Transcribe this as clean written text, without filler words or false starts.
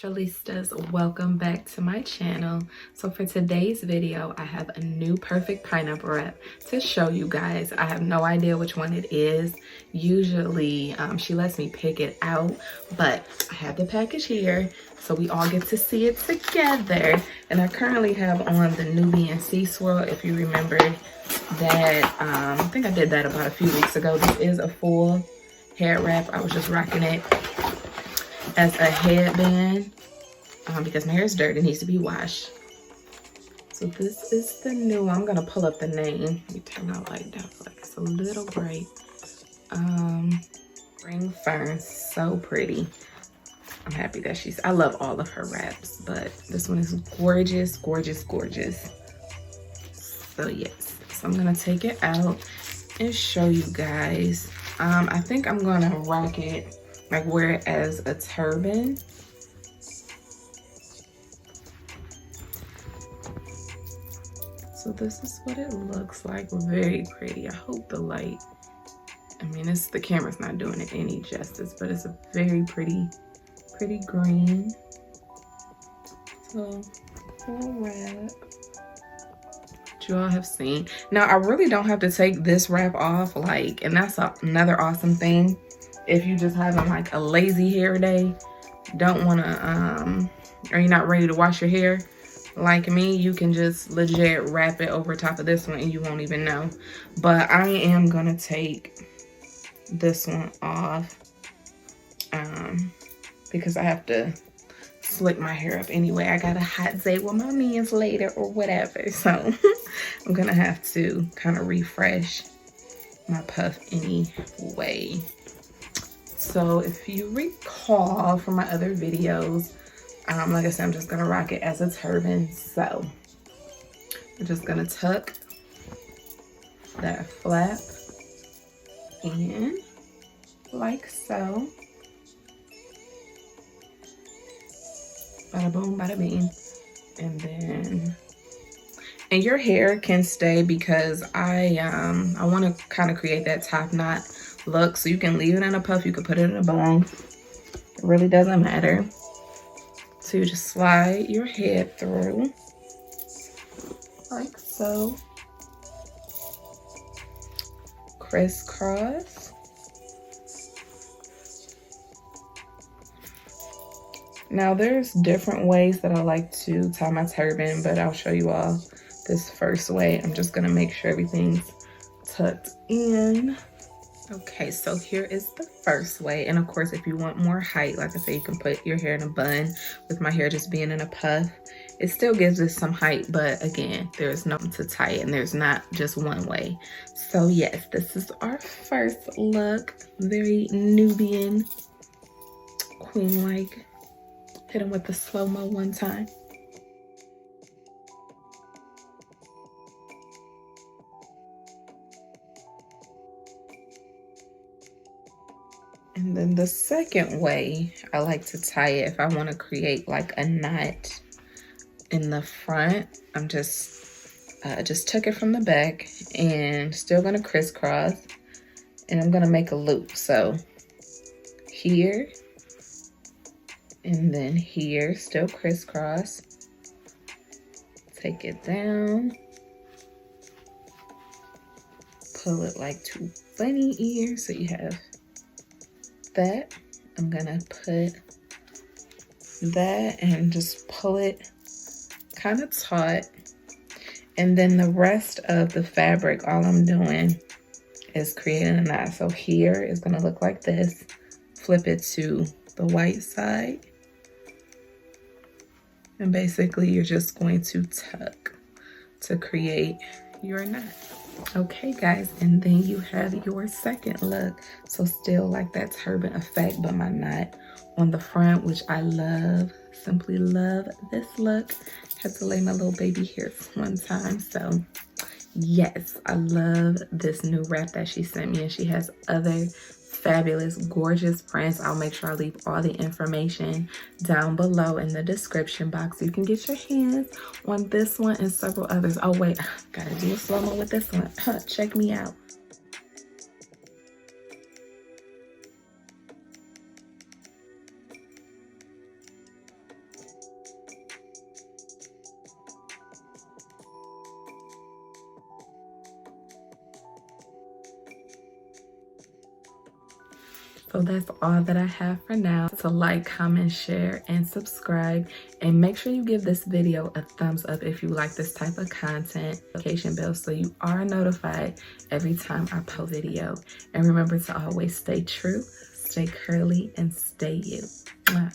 Naturalistas, welcome back to my channel. So for today's video, I have a new perfect pineapple wrap to show you guys. I have no idea which one it is. Usually she lets me pick it out, but I have the package here so we all get to see it together. And I currently have on the Nubian Sea Swirl. If you remember that, I think I did that about a few weeks ago. This is a full hair wrap. I was just rocking it as a headband because my hair is dirty, it needs to be washed. So this is the new one. I'm gonna pull up the name. Let me turn out like that. I feel like it's a little bright. Spring Fern, so pretty. I'm happy that I love all of her wraps, but this one is gorgeous, gorgeous, gorgeous. So yes, so I'm gonna take it out and show you guys. I think I'm gonna rock it, like wear it as a turban. So this is what it looks like. Very pretty. I hope the light, I mean, the camera's not doing it any justice, but it's a very pretty green. So full wrap. You all have seen. Now I really don't have to take this wrap off, like, and that's another awesome thing. If you just having like a lazy hair day, don't want to or you're not ready to wash your hair like me, you can just legit wrap it over top of this one and you won't even know. But I am gonna take this one off because I have to slick my hair up anyway. I got a hot date with my mans later or whatever, so I'm gonna have to kind of refresh my puff anyway. So if you recall from my other videos, like I said, I'm just gonna rock it as a turban. So I'm just gonna tuck that flap in like so. Bada boom, bada bing. And your hair can stay because I want to kind of create that top knot look. So you can leave it in a puff, you can put it in a bun. It really doesn't matter. So you just slide your head through like so. Crisscross. Now there's different ways that I like to tie my turban, but I'll show you all this first way. I'm just gonna make sure everything's tucked in. Okay, so here is the first way. And of course, if you want more height, like I said, you can put your hair in a bun. With my hair just being in a puff, it still gives it some height, but again, there's nothing to tie it and there's not just one way. So yes, this is our first look. Very Nubian, queen-like. Hit him with the slow-mo one time. And then the second way I like to tie it, if I want to create like a knot in the front, I'm just tuck it from the back and still gonna crisscross, and I'm gonna make a loop. So here and then here, still crisscross, take it down, pull it like two bunny ears, so you have that. I'm gonna put that and just pull it kind of taut, and then the rest of the fabric, all I'm doing is creating a knot. So here is gonna look like this. Flip it to the white side, and basically you're just going to tuck to create your knot. Okay guys, and then you have your second look. So still like that turban effect, but my knot on the front, which I love, simply love this look. Had to lay my little baby hairs one time. So yes, I love this new wrap that she sent me, and she has other fabulous, gorgeous prints. I'll make sure I leave all the information down below in the description box. You can get your hands on this one and several others. Oh wait, gotta do a slow-mo with this one. Check me out. So that's all that I have for now. So like, comment, share, and subscribe. And make sure you give this video a thumbs up if you like this type of content. Notification bell so you are notified every time I post a video. And remember to always stay true, stay curly, and stay you. Mwah.